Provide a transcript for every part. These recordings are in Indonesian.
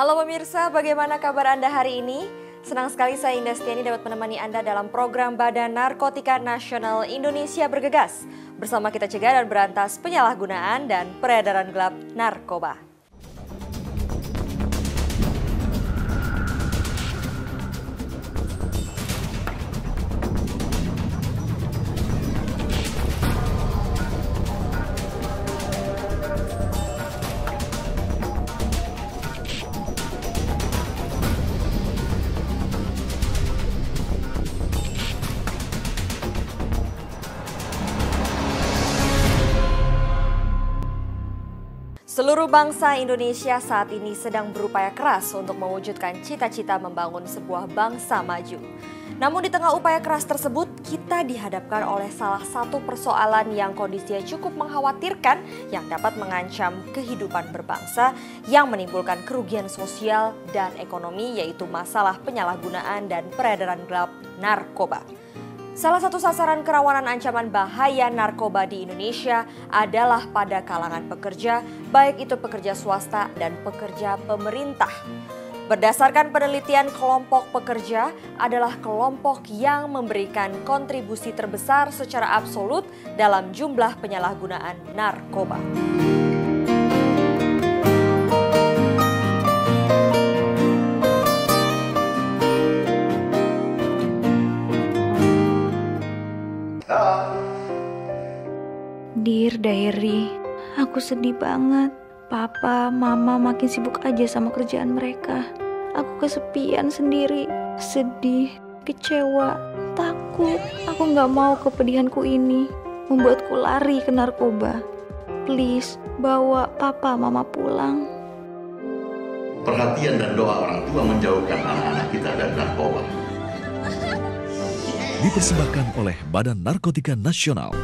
Halo pemirsa, bagaimana kabar Anda hari ini? Senang sekali saya Indah Setiani dapat menemani Anda dalam program Badan Narkotika Nasional Indonesia Bergegas. Bersama kita cegah dan berantas penyalahgunaan dan peredaran gelap narkoba. Seluruh bangsa Indonesia saat ini sedang berupaya keras untuk mewujudkan cita-cita membangun sebuah bangsa maju. Namun di tengah upaya keras tersebut, kita dihadapkan oleh salah satu persoalan yang kondisinya cukup mengkhawatirkan yang dapat mengancam kehidupan berbangsa yang menimbulkan kerugian sosial dan ekonomi, yaitu masalah penyalahgunaan dan peredaran gelap narkoba. Salah satu sasaran kerawanan ancaman bahaya narkoba di Indonesia adalah pada kalangan pekerja, baik itu pekerja swasta dan pekerja pemerintah. Berdasarkan penelitian, kelompok pekerja adalah kelompok yang memberikan kontribusi terbesar secara absolut dalam jumlah penyalahgunaan narkoba. Dear Diary, aku sedih banget. Papa, Mama makin sibuk aja sama kerjaan mereka. Aku kesepian sendiri, sedih, kecewa, takut. Aku gak mau kepedihanku ini membuatku lari ke narkoba. Please, bawa Papa, Mama pulang. Perhatian dan doa orang tua menjauhkan anak-anak kita dari narkoba. Dipersembahkan oleh Badan Narkotika Nasional.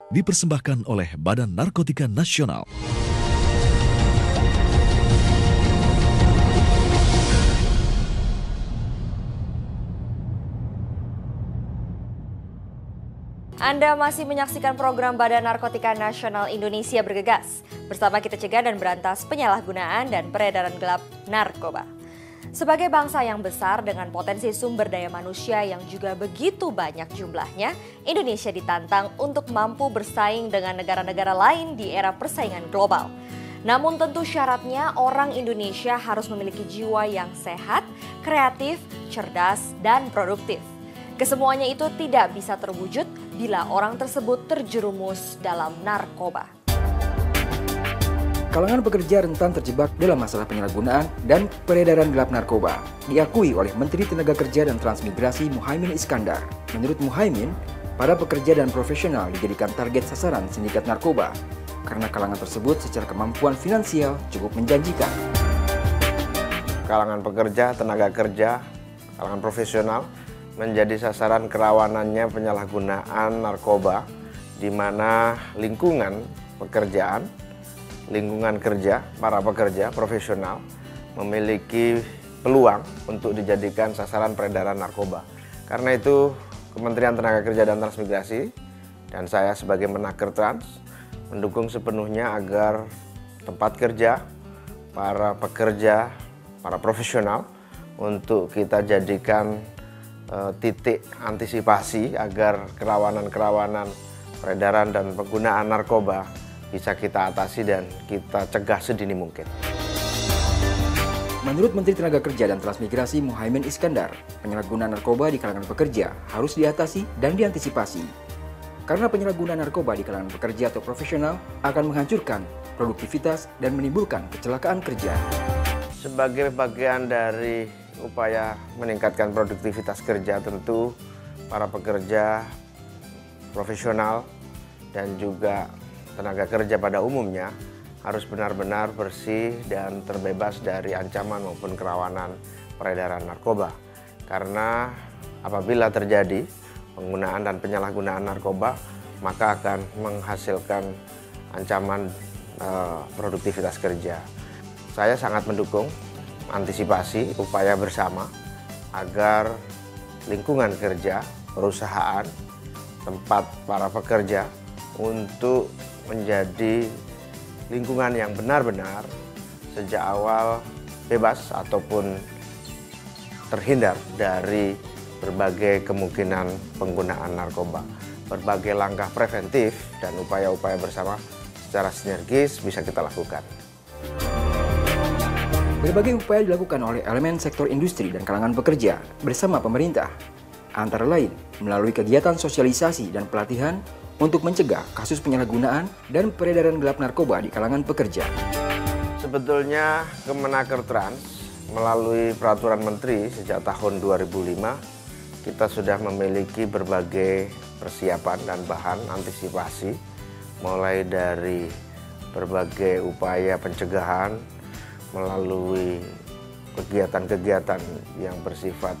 Dipersembahkan oleh Badan Narkotika Nasional. Anda masih menyaksikan program Badan Narkotika Nasional Indonesia Bergegas. Bersama kita cegah dan berantas penyalahgunaan dan peredaran gelap narkoba. Sebagai bangsa yang besar dengan potensi sumber daya manusia yang juga begitu banyak jumlahnya, Indonesia ditantang untuk mampu bersaing dengan negara-negara lain di era persaingan global. Namun tentu syaratnya orang Indonesia harus memiliki jiwa yang sehat, kreatif, cerdas, dan produktif. Kesemuanya itu tidak bisa terwujud bila orang tersebut terjerumus dalam narkoba. Kalangan pekerja rentan terjebak dalam masalah penyalahgunaan dan peredaran gelap narkoba, diakui oleh Menteri Tenaga Kerja dan Transmigrasi Muhaimin Iskandar. Menurut Muhaimin, para pekerja dan profesional dijadikan target sasaran sindikat narkoba karena kalangan tersebut secara kemampuan finansial cukup menjanjikan. Kalangan pekerja, tenaga kerja, kalangan profesional menjadi sasaran kerawanannya penyalahgunaan narkoba, di mana lingkungan pekerjaan, lingkungan kerja, para pekerja profesional memiliki peluang untuk dijadikan sasaran peredaran narkoba. Karena itu Kementerian Tenaga Kerja dan Transmigrasi dan saya sebagai Menaker Trans mendukung sepenuhnya agar tempat kerja, para pekerja, para profesional untuk kita jadikan titik antisipasi agar kerawanan-kerawanan peredaran dan penggunaan narkoba bisa kita atasi dan kita cegah sedini mungkin. Menurut Menteri Tenaga Kerja dan Transmigrasi Muhaimin Iskandar, penyalahgunaan narkoba di kalangan pekerja harus diatasi dan diantisipasi. Karena penyalahgunaan narkoba di kalangan pekerja atau profesional akan menghancurkan produktivitas dan menimbulkan kecelakaan kerja. Sebagai bagian dari upaya meningkatkan produktivitas kerja, tentu para pekerja profesional dan juga tenaga kerja pada umumnya harus benar-benar bersih dan terbebas dari ancaman maupun kerawanan peredaran narkoba. Karena apabila terjadi penggunaan dan penyalahgunaan narkoba, maka akan menghasilkan ancaman produktivitas kerja. saya sangat mendukung antisipasi upaya bersama agar lingkungan kerja, perusahaan, tempat para pekerja untuk menjadi lingkungan yang benar-benar sejak awal bebas ataupun terhindar dari berbagai kemungkinan penggunaan narkoba. Berbagai langkah preventif dan upaya-upaya bersama secara sinergis bisa kita lakukan. Berbagai upaya dilakukan oleh elemen sektor industri dan kalangan pekerja bersama pemerintah, antara lain melalui kegiatan sosialisasi dan pelatihan untuk mencegah kasus penyalahgunaan dan peredaran gelap narkoba di kalangan pekerja. Sebetulnya Kemenaker Trans melalui peraturan menteri sejak tahun 2005 kita sudah memiliki berbagai persiapan dan bahan antisipasi, mulai dari berbagai upaya pencegahan melalui kegiatan-kegiatan yang bersifat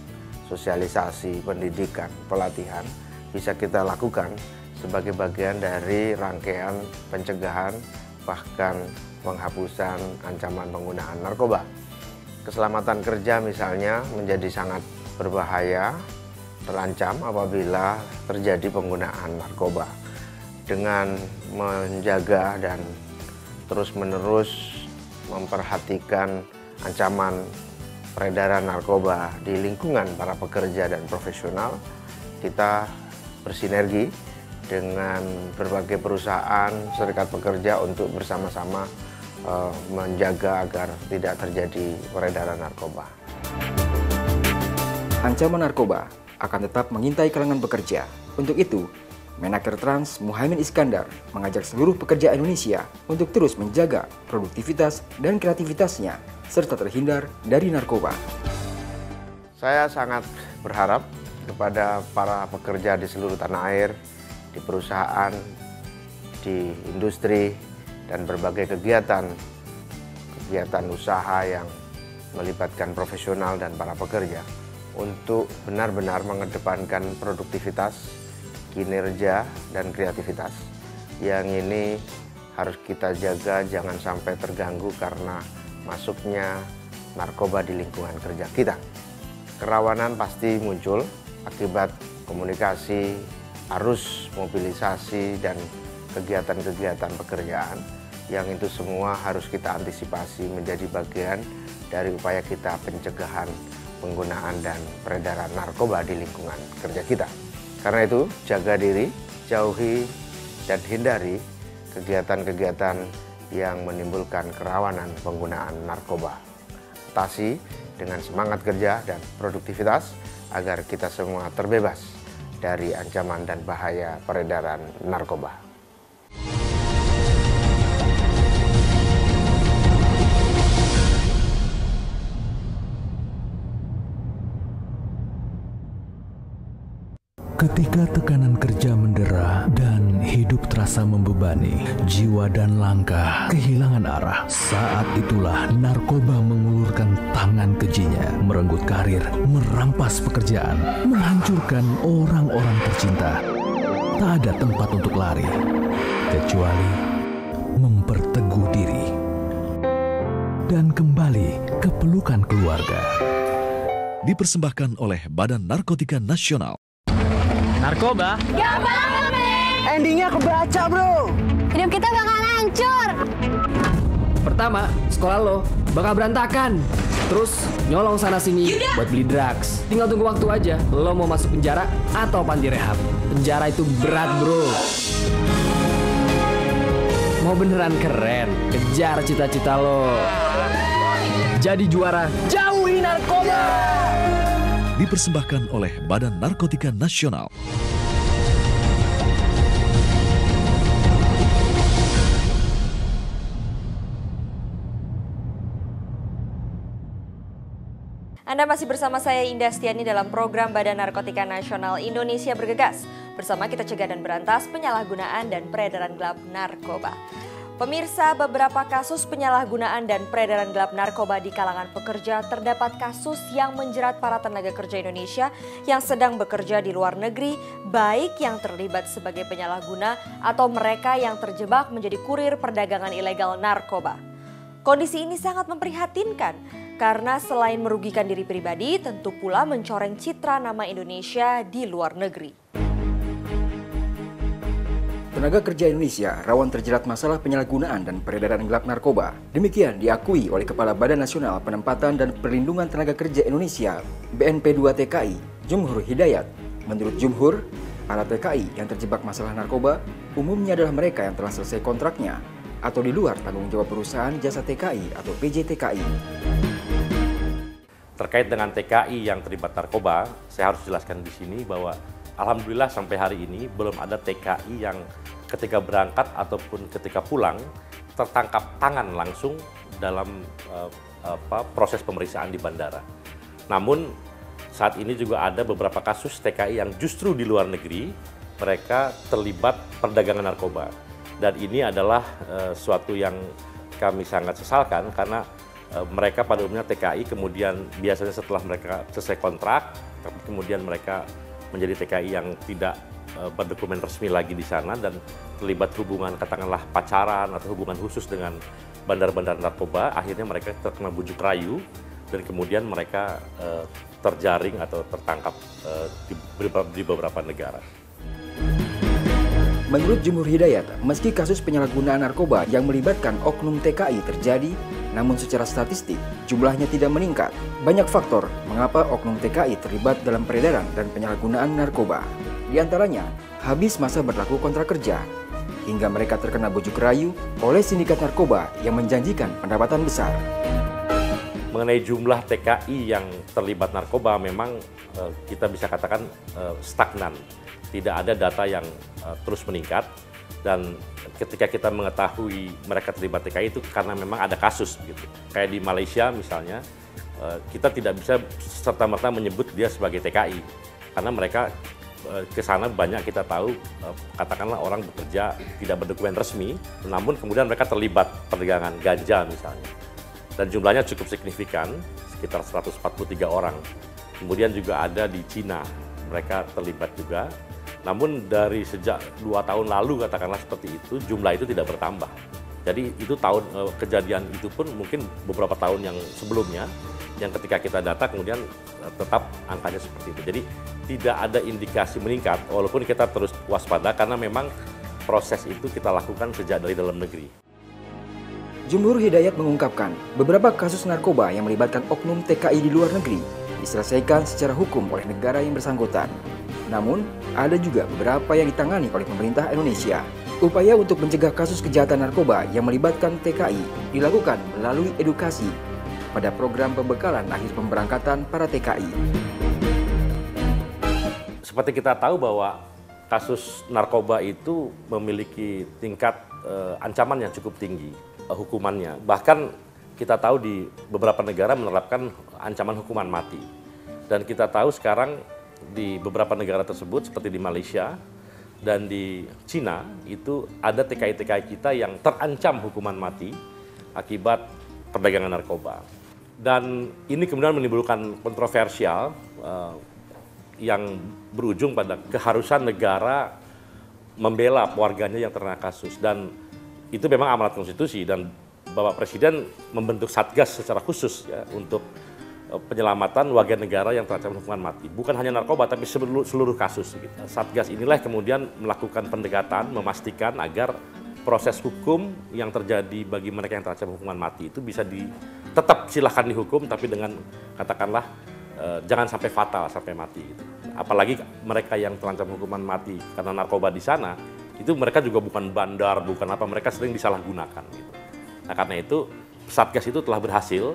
sosialisasi, pendidikan, pelatihan bisa kita lakukan sebagai bagian dari rangkaian pencegahan bahkan penghapusan ancaman penggunaan narkoba. Keselamatan kerja misalnya menjadi sangat berbahaya, terancam apabila terjadi penggunaan narkoba. Dengan menjaga dan terus-menerus memperhatikan ancaman peredaran narkoba di lingkungan para pekerja dan profesional, kita bersinergi dengan berbagai perusahaan, serikat pekerja untuk bersama-sama menjaga agar tidak terjadi peredaran narkoba. Ancaman narkoba akan tetap mengintai kalangan pekerja. Untuk itu, Menaker Trans Muhaimin Iskandar mengajak seluruh pekerja Indonesia untuk terus menjaga produktivitas dan kreativitasnya serta terhindar dari narkoba. Saya sangat berharap kepada para pekerja di seluruh tanah air, di perusahaan, di industri, dan berbagai kegiatan usaha yang melibatkan profesional dan para pekerja untuk benar-benar mengedepankan produktivitas, kinerja, dan kreativitas. Yang ini harus kita jaga jangan sampai terganggu karena masuknya narkoba di lingkungan kerja kita. Kerawanan pasti muncul akibat komunikasi, arus mobilisasi, dan kegiatan-kegiatan pekerjaan yang itu semua harus kita antisipasi menjadi bagian dari upaya kita pencegahan penggunaan dan peredaran narkoba di lingkungan kerja kita. Karena itu, jaga diri, jauhi, dan hindari kegiatan-kegiatan yang menimbulkan kerawanan penggunaan narkoba. Atasi dengan semangat kerja dan produktivitas agar kita semua terbebas dari ancaman dan bahaya peredaran narkoba. Ketika tekanan kerja mendera dan hidup terasa membebani, jiwa dan langkah kehilangan arah. Saat itulah narkoba mengulurkan tangan kejinya, merenggut karir, merampas pekerjaan, menghancurkan orang-orang tercinta. Tak ada tempat untuk lari, kecuali memperteguh diri dan kembali ke pelukan keluarga. Dipersembahkan oleh Badan Narkotika Nasional. Narkoba? Gak banget, men! Endingnya kebaca, bro! Hidup kita bakal hancur! Pertama, sekolah lo bakal berantakan. Terus, nyolong sana-sini buat beli drugs. Tinggal tunggu waktu aja, lo mau masuk penjara atau panti rehab. Penjara itu berat, bro. Mau beneran keren, kejar cita-cita lo. Jadi juara, jauhi narkoba! Dipersembahkan oleh Badan Narkotika Nasional. Anda masih bersama saya Indah Stiani dalam program Badan Narkotika Nasional Indonesia Bergegas. Bersama kita cegah dan berantas penyalahgunaan dan peredaran gelap narkoba. Pemirsa, beberapa kasus penyalahgunaan dan peredaran gelap narkoba di kalangan pekerja terdapat kasus yang menjerat para tenaga kerja Indonesia yang sedang bekerja di luar negeri, baik yang terlibat sebagai penyalahguna atau mereka yang terjebak menjadi kurir perdagangan ilegal narkoba. Kondisi ini sangat memprihatinkan karena selain merugikan diri pribadi, tentu pula mencoreng citra nama Indonesia di luar negeri. Tenaga kerja Indonesia rawan terjerat masalah penyalahgunaan dan peredaran gelap narkoba. Demikian diakui oleh Kepala Badan Nasional Penempatan dan Perlindungan Tenaga Kerja Indonesia (BNP2 TKI), Jumhur Hidayat. Menurut Jumhur, para TKI yang terjebak masalah narkoba umumnya adalah mereka yang telah selesai kontraknya atau di luar tanggung jawab perusahaan jasa TKI atau PJTKI. Terkait dengan TKI yang terlibat narkoba, saya harus jelaskan di sini bahwa alhamdulillah sampai hari ini belum ada TKI yang ketika berangkat ataupun ketika pulang tertangkap tangan langsung dalam proses pemeriksaan di bandara. Namun saat ini juga ada beberapa kasus TKI yang justru di luar negeri mereka terlibat perdagangan narkoba. Dan ini adalah suatu yang kami sangat sesalkan karena mereka pada umumnya TKI kemudian biasanya setelah mereka selesai kontrak, kemudian mereka menjadi TKI yang tidak berdokumen resmi lagi di sana dan terlibat hubungan katakanlah pacaran atau hubungan khusus dengan bandar-bandar narkoba, akhirnya mereka terkena bujuk rayu dan kemudian mereka terjaring atau tertangkap di beberapa negara. Menurut Jumhur Hidayat, meski kasus penyalahgunaan narkoba yang melibatkan oknum TKI terjadi, namun secara statistik jumlahnya tidak meningkat. Banyak faktor mengapa oknum TKI terlibat dalam peredaran dan penyalahgunaan narkoba. Di antaranya, habis masa berlaku kontrak kerja, hingga mereka terkena bujuk rayu oleh sindikat narkoba yang menjanjikan pendapatan besar. Mengenai jumlah TKI yang terlibat narkoba memang kita bisa katakan stagnan. Tidak ada data yang terus meningkat dan ketika kita mengetahui mereka terlibat TKI itu karena memang ada kasus gitu. Kayak di Malaysia misalnya, kita tidak bisa serta-merta menyebut dia sebagai TKI karena mereka ke sana banyak kita tahu katakanlah orang bekerja tidak berdokumen resmi, namun kemudian mereka terlibat perdagangan ganja misalnya. Dan jumlahnya cukup signifikan, sekitar 143 orang. Kemudian juga ada di Cina, mereka terlibat juga. Namun dari sejak 2 tahun lalu katakanlah seperti itu, jumlah itu tidak bertambah. Jadi itu kejadian itu pun mungkin beberapa tahun yang sebelumnya, yang ketika kita data kemudian tetap angkanya seperti itu. Jadi tidak ada indikasi meningkat, walaupun kita terus waspada karena memang proses itu kita lakukan sejak dari dalam negeri. Jumhur Hidayat mengungkapkan beberapa kasus narkoba yang melibatkan oknum TKI di luar negeri diselesaikan secara hukum oleh negara yang bersangkutan. Namun, ada juga beberapa yang ditangani oleh pemerintah Indonesia. Upaya untuk mencegah kasus kejahatan narkoba yang melibatkan TKI dilakukan melalui edukasi pada program pembekalan akhir pemberangkatan para TKI. Seperti kita tahu bahwa kasus narkoba itu memiliki tingkat ancaman yang cukup tinggi hukumannya. Bahkan kita tahu di beberapa negara menerapkan ancaman hukuman mati. Dan kita tahu sekarang di beberapa negara tersebut seperti di Malaysia dan di Cina itu ada TKI-TKI kita yang terancam hukuman mati akibat perdagangan narkoba. Dan ini kemudian menimbulkan kontroversial yang berujung pada keharusan negara membela warganya yang terkena kasus. Dan itu memang amanat konstitusi dan Bapak Presiden membentuk satgas secara khusus ya, untuk penyelamatan warga negara yang terancam hukuman mati. Bukan hanya narkoba, tapi seluruh kasus. Gitu. Satgas inilah kemudian melakukan pendekatan, memastikan agar proses hukum yang terjadi bagi mereka yang terancam hukuman mati itu bisa tetap silahkan dihukum, tapi dengan katakanlah jangan sampai fatal, sampai mati. Gitu. Apalagi mereka yang terancam hukuman mati karena narkoba di sana, itu mereka juga bukan bandar, bukan apa, mereka sering disalahgunakan. Gitu. Nah karena itu Satgas itu telah berhasil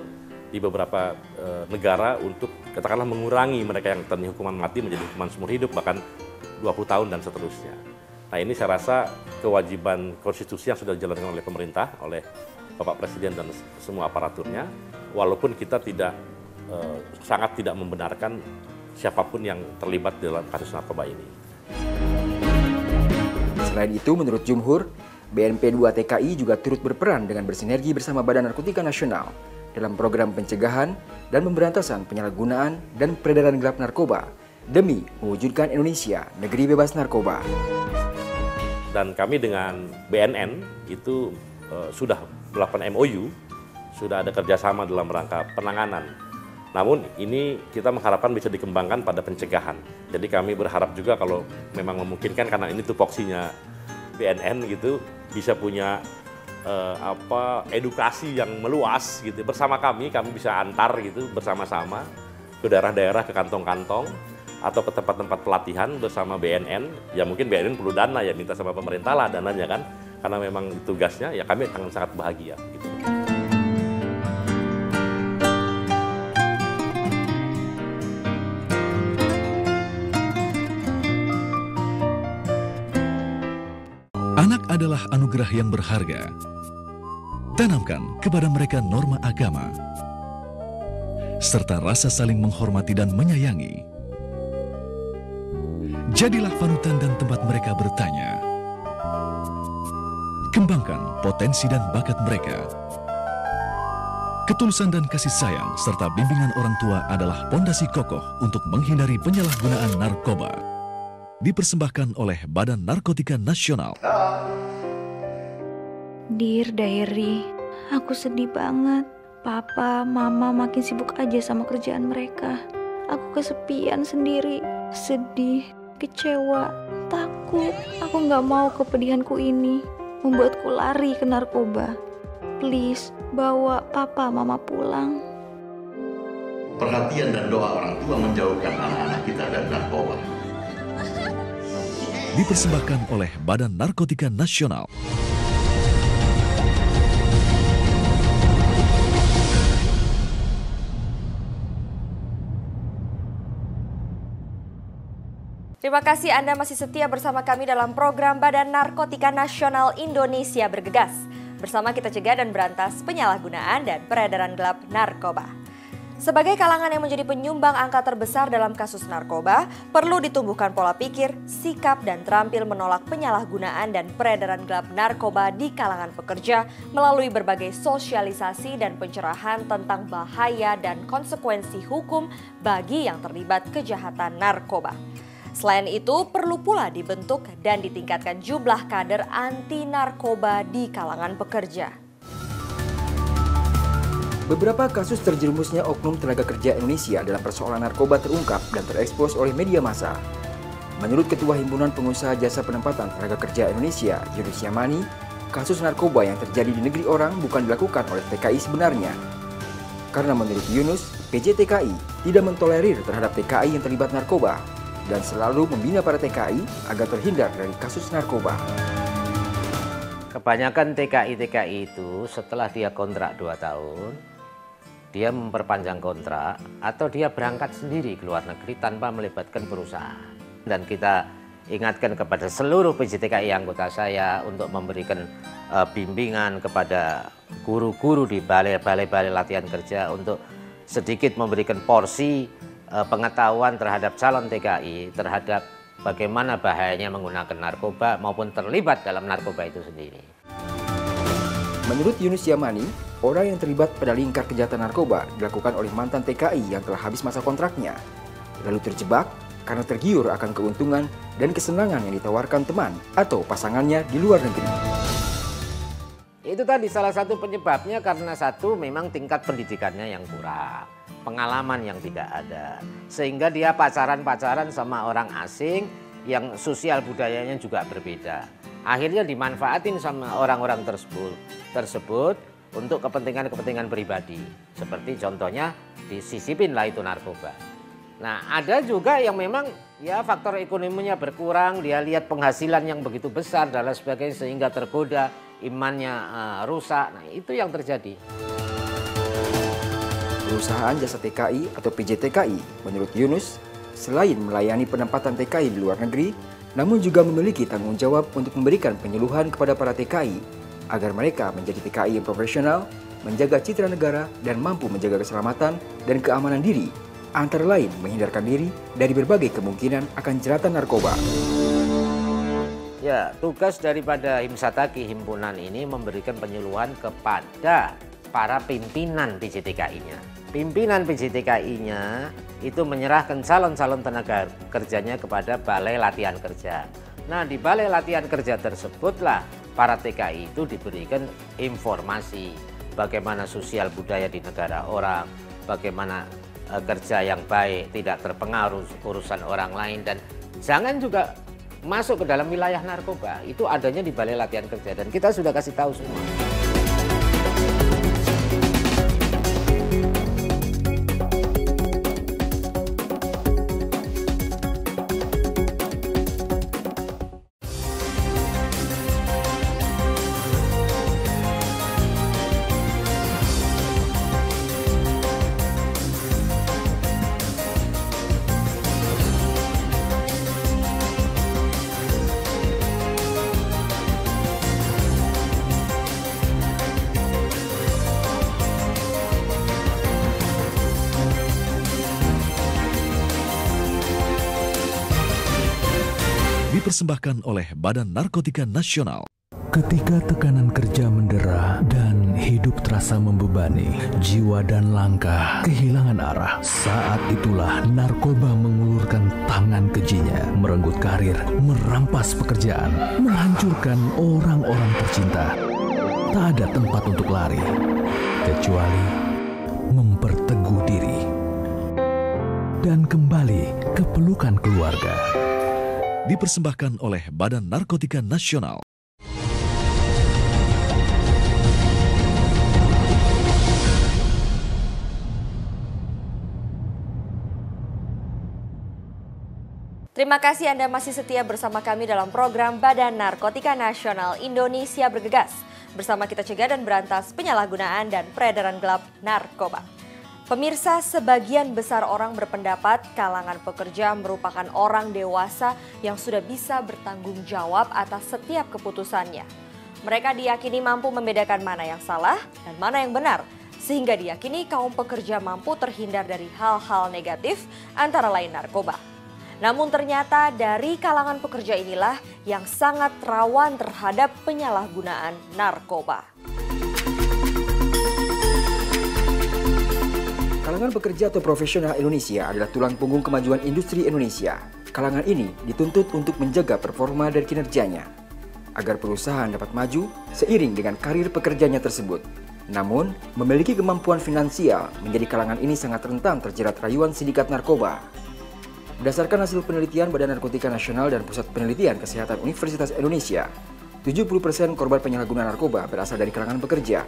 di beberapa negara untuk katakanlah mengurangi mereka yang terkena hukuman mati menjadi hukuman seumur hidup bahkan 20 tahun dan seterusnya. Nah ini saya rasa kewajiban konstitusi yang sudah dijalankan oleh pemerintah, oleh Bapak Presiden dan semua aparaturnya, walaupun kita sangat tidak membenarkan siapapun yang terlibat dalam kasus narkoba ini. Selain itu, menurut Jumhur, BNP2 TKI juga turut berperan dengan bersinergi bersama Badan Narkotika Nasional dalam program pencegahan dan pemberantasan penyalahgunaan dan peredaran gelap narkoba demi mewujudkan Indonesia negeri bebas narkoba. Dan kami dengan BNN itu sudah melakukan MOU sudah ada kerjasama dalam rangka penanganan. Namun ini kita mengharapkan bisa dikembangkan pada pencegahan. Jadi kami berharap juga kalau memang memungkinkan, karena ini tupoksinya BNN gitu, bisa punya edukasi yang meluas gitu. Bersama kami bisa antar gitu bersama-sama ke daerah-daerah, ke kantong-kantong atau ke tempat-tempat pelatihan bersama BNN. Ya mungkin BNN perlu dana, ya minta sama pemerintah lah dananya kan, karena memang tugasnya, ya kami akan sangat bahagia gitu. Anak adalah anugerah yang berharga. Tanamkan kepada mereka norma agama, serta rasa saling menghormati dan menyayangi. Jadilah panutan dan tempat mereka bertanya. Kembangkan potensi dan bakat mereka. Ketulusan dan kasih sayang serta bimbingan orang tua adalah pondasi kokoh untuk menghindari penyalahgunaan narkoba. Dipersembahkan oleh Badan Narkotika Nasional. Dear Diary, aku sedih banget. Papa, Mama makin sibuk aja sama kerjaan mereka. Aku kesepian sendiri, sedih, kecewa, takut. Aku gak mau kepedihanku ini membuatku lari ke narkoba. Please, bawa Papa, Mama pulang. Perhatian dan doa orang tua menjauhkan anak-anak kita dari narkoba. Dipersembahkan oleh Badan Narkotika Nasional. Terima kasih Anda masih setia bersama kami dalam program Badan Narkotika Nasional Indonesia Bergegas. Bersama kita cegah dan berantas penyalahgunaan dan peredaran gelap narkoba. Sebagai kalangan yang menjadi penyumbang angka terbesar dalam kasus narkoba, perlu ditumbuhkan pola pikir, sikap, dan terampil menolak penyalahgunaan dan peredaran gelap narkoba di kalangan pekerja melalui berbagai sosialisasi dan pencerahan tentang bahaya dan konsekuensi hukum bagi yang terlibat kejahatan narkoba. Selain itu, perlu pula dibentuk dan ditingkatkan jumlah kader anti narkoba di kalangan pekerja. Beberapa kasus terjerumusnya oknum tenaga kerja Indonesia dalam persoalan narkoba terungkap dan terekspos oleh media massa. Menurut Ketua Himpunan Pengusaha Jasa Penempatan Tenaga Kerja Indonesia, Yunus Yamani, kasus narkoba yang terjadi di negeri orang bukan dilakukan oleh TKI sebenarnya. Karena menurut Yunus, PJTKI tidak mentolerir terhadap TKI yang terlibat narkoba dan selalu membina para TKI agar terhindar dari kasus narkoba. Kebanyakan TKI itu setelah dia kontrak 2 tahun, dia memperpanjang kontrak atau dia berangkat sendiri ke luar negeri tanpa melibatkan perusahaan. Dan kita ingatkan kepada seluruh PJTKI anggota saya untuk memberikan bimbingan kepada guru-guru di balai-balai latihan kerja untuk sedikit memberikan porsi pengetahuan terhadap calon TKI terhadap bagaimana bahayanya menggunakan narkoba maupun terlibat dalam narkoba itu sendiri. Menurut Yunus Yamani, orang yang terlibat pada lingkar kejahatan narkoba dilakukan oleh mantan TKI yang telah habis masa kontraknya, lalu terjebak karena tergiur akan keuntungan dan kesenangan yang ditawarkan teman atau pasangannya di luar negeri. Itu tadi salah satu penyebabnya karena satu memang tingkat pendidikannya yang kurang. Pengalaman yang tidak ada, sehingga dia pacaran-pacaran sama orang asing yang sosial budayanya juga berbeda. Akhirnya dimanfaatin sama orang-orang tersebut untuk kepentingan-kepentingan pribadi. Seperti contohnya disisipin lah itu narkoba. Nah, ada juga yang memang ya faktor ekonominya berkurang, dia lihat penghasilan yang begitu besar dan lain sebagainya sehingga tergoda, imannya rusak. Nah, itu yang terjadi. Perusahaan jasa TKI atau PJTKI, menurut Yunus, selain melayani penempatan TKI di luar negeri, namun juga memiliki tanggung jawab untuk memberikan penyuluhan kepada para TKI agar mereka menjadi TKI yang profesional, menjaga citra negara, dan mampu menjaga keselamatan dan keamanan diri, antara lain menghindarkan diri dari berbagai kemungkinan akan jeratan narkoba. Ya, tugas daripada Himsataki himpunan ini memberikan penyuluhan kepada para pimpinan PJTKI-nya. Pimpinan PJTKI-nya itu menyerahkan calon-calon tenaga kerjanya kepada balai latihan kerja. Nah, di balai latihan kerja tersebutlah para TKI itu diberikan informasi bagaimana sosial budaya di negara orang, bagaimana kerja yang baik, tidak terpengaruh urusan orang lain, dan jangan juga masuk ke dalam wilayah narkoba. Itu adanya di Balai Latihan Kerja dan kita sudah kasih tahu semua. Dipersembahkan oleh Badan Narkotika Nasional. Ketika tekanan kerja mendera dan hidup terasa membebani, jiwa dan langkah kehilangan arah. Saat itulah narkoba mengulurkan tangan kejinya, merenggut karir, merampas pekerjaan, menghancurkan orang-orang tercinta. Tak ada tempat untuk lari, kecuali memperteguh diri dan kembali ke pelukan keluarga. Dipersembahkan oleh Badan Narkotika Nasional. Terima kasih Anda masih setia bersama kami dalam program Badan Narkotika Nasional Indonesia Bergegas. Bersama kita cegah dan berantas penyalahgunaan dan peredaran gelap narkoba. Pemirsa, sebagian besar orang berpendapat kalangan pekerja merupakan orang dewasa yang sudah bisa bertanggung jawab atas setiap keputusannya. Mereka diyakini mampu membedakan mana yang salah dan mana yang benar, sehingga diyakini kaum pekerja mampu terhindar dari hal-hal negatif antara lain narkoba. Namun ternyata dari kalangan pekerja inilah yang sangat rawan terhadap penyalahgunaan narkoba. Kalangan pekerja atau profesional Indonesia adalah tulang punggung kemajuan industri Indonesia. Kalangan ini dituntut untuk menjaga performa dan kinerjanya, agar perusahaan dapat maju seiring dengan karir pekerjanya tersebut. Namun, memiliki kemampuan finansial menjadi kalangan ini sangat rentan terjerat rayuan sindikat narkoba. Berdasarkan hasil penelitian Badan Narkotika Nasional dan Pusat Penelitian Kesehatan Universitas Indonesia, 70% korban penyalahgunaan narkoba berasal dari kalangan pekerja.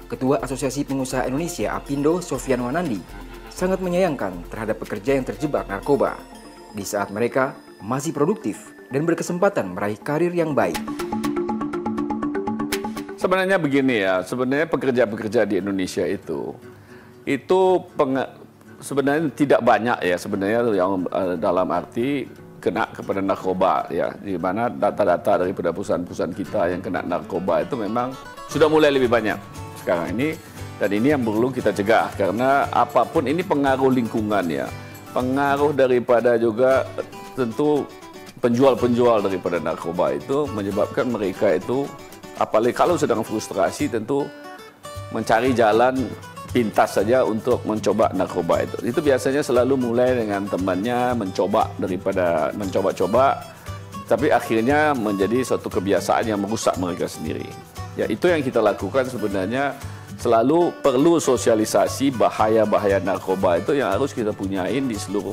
Ketua Asosiasi Pengusaha Indonesia Apindo, Sofyan Wanandi, sangat menyayangkan terhadap pekerja yang terjebak narkoba di saat mereka masih produktif dan berkesempatan meraih karir yang baik. Sebenarnya begini ya, sebenarnya pekerja-pekerja di Indonesia itu sebenarnya tidak banyak ya sebenarnya yang dalam arti kena kepada narkoba ya, di mana data-data daripada perusahaan-perusahaan kita yang kena narkoba itu memang sudah mulai lebih banyak sekarang ini, dan ini yang perlu kita cegah karena apapun ini pengaruh lingkungan ya, pengaruh daripada juga tentu penjual-penjual daripada narkoba itu menyebabkan mereka itu apalagi kalau sedang frustrasi tentu mencari jalan pintas saja untuk mencoba narkoba itu. Itu biasanya selalu mulai dengan temannya mencoba-coba, tapi akhirnya menjadi suatu kebiasaan yang merusak mereka sendiri. Ya, itu yang kita lakukan sebenarnya, selalu perlu sosialisasi bahaya-bahaya narkoba itu yang harus kita punyain di seluruh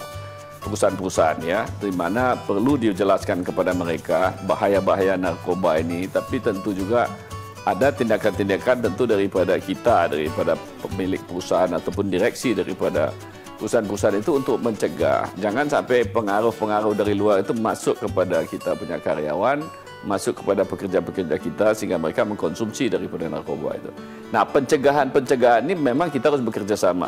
perusahaan-perusahaan ya, di mana perlu dijelaskan kepada mereka bahaya-bahaya narkoba ini, tapi tentu juga ada tindakan-tindakan tentu daripada kita, daripada pemilik perusahaan ataupun direksi daripada perusahaan-perusahaan itu untuk mencegah. Jangan sampai pengaruh-pengaruh dari luar itu masuk kepada kita punya karyawan, masuk kepada pekerja-pekerja kita sehingga mereka mengkonsumsi daripada narkoba itu. Nah, pencegahan ini memang kita harus bekerja sama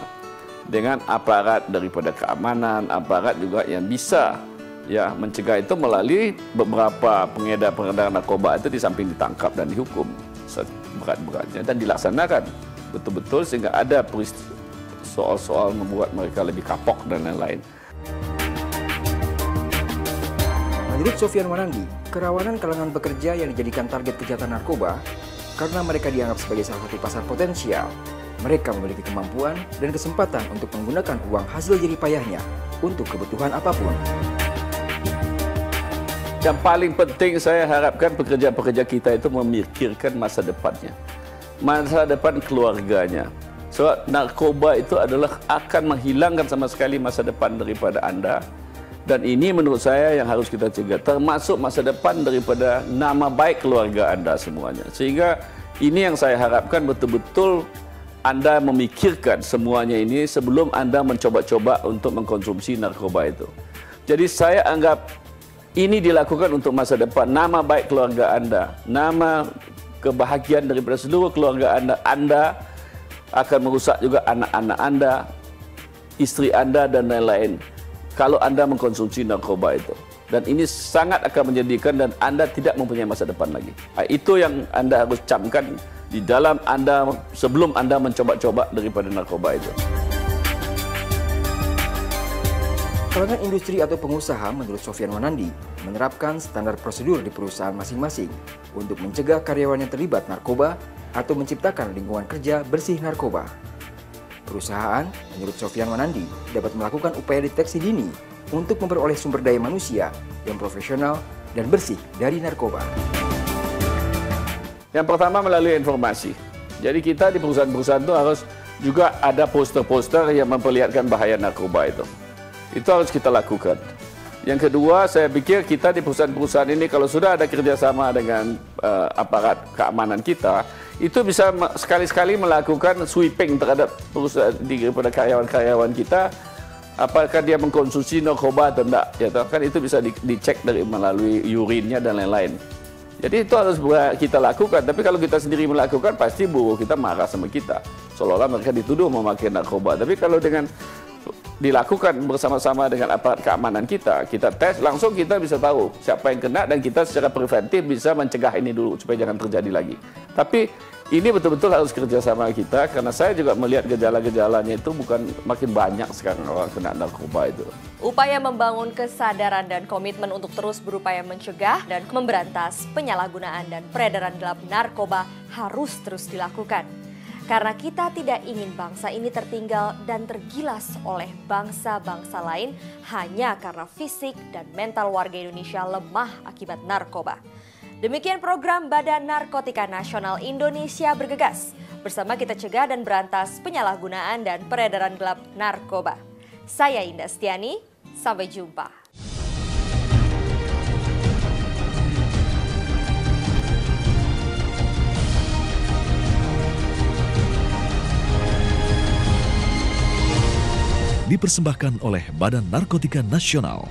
dengan aparat daripada keamanan, aparat juga yang bisa ya mencegah itu melalui beberapa pengedar narkoba itu di samping ditangkap dan dihukum seberat-beratnya dan dilaksanakan betul-betul sehingga ada soal-soal membuat mereka lebih kapok dan lain-lain. Menurut Sofyan Wanandi, kerawanan kalangan pekerja yang dijadikan target kejahatan narkoba karena mereka dianggap sebagai salah satu pasar potensial. Mereka memiliki kemampuan dan kesempatan untuk menggunakan uang hasil jerih payahnya untuk kebutuhan apapun. Yang paling penting saya harapkan pekerja-pekerja kita itu memikirkan masa depannya. masa depan keluarganya. Sebab narkoba itu adalah akan menghilangkan sama sekali masa depan daripada Anda. Dan ini menurut saya yang harus kita cegah, termasuk masa depan daripada nama baik keluarga Anda semuanya. Sehingga ini yang saya harapkan betul-betul Anda memikirkan semuanya ini sebelum Anda mencoba-coba untuk mengkonsumsi narkoba itu. Jadi saya anggap ini dilakukan untuk masa depan, nama baik keluarga Anda, nama kebahagiaan daripada seluruh keluarga Anda akan merusak juga anak-anak Anda, istri Anda dan lain-lain kalau Anda mengkonsumsi narkoba itu. Dan ini sangat akan menjadikan dan Anda tidak mempunyai masa depan lagi. Itu yang Anda harus camkan di dalam Anda sebelum Anda mencoba-coba daripada narkoba itu. Kalangan industri atau pengusaha menurut Sofyan Wanandi menerapkan standar prosedur di perusahaan masing-masing untuk mencegah karyawan yang terlibat narkoba atau menciptakan lingkungan kerja bersih narkoba. Perusahaan, menurut Sofyan Wanandi, dapat melakukan upaya deteksi dini untuk memperoleh sumber daya manusia yang profesional dan bersih dari narkoba. Yang pertama melalui informasi. Jadi kita di perusahaan-perusahaan itu harus juga ada poster-poster yang memperlihatkan bahaya narkoba itu. Itu harus kita lakukan. Yang kedua, saya pikir kita di perusahaan-perusahaan ini kalau sudah ada kerjasama dengan aparat keamanan kita, itu bisa sekali-sekali melakukan sweeping terhadap perusahaan daripada karyawan-karyawan kita, apakah dia mengkonsumsi narkoba atau tidak. Ya, kan itu bisa dicek dari melalui urinnya dan lain-lain. Jadi itu harus kita lakukan. Tapi kalau kita sendiri melakukan, pasti buruh kita marah sama kita. Seolah-olah mereka dituduh memakai narkoba. Tapi kalau dengan dilakukan bersama-sama dengan aparat keamanan kita tes, langsung kita bisa tahu siapa yang kena dan kita secara preventif bisa mencegah ini dulu supaya jangan terjadi lagi. Tapi ini betul-betul harus kerjasama kita karena saya juga melihat gejala-gejalanya itu bukan makin banyak sekarang orang kena narkoba itu. Upaya membangun kesadaran dan komitmen untuk terus berupaya mencegah dan memberantas penyalahgunaan dan peredaran gelap narkoba harus terus dilakukan. Karena kita tidak ingin bangsa ini tertinggal dan tergilas oleh bangsa-bangsa lain hanya karena fisik dan mental warga Indonesia lemah akibat narkoba. Demikian program Badan Narkotika Nasional Indonesia Bergegas. Bersama kita cegah dan berantas penyalahgunaan dan peredaran gelap narkoba. Saya Indah Stiani, sampai jumpa. Dipersembahkan oleh Badan Narkotika Nasional.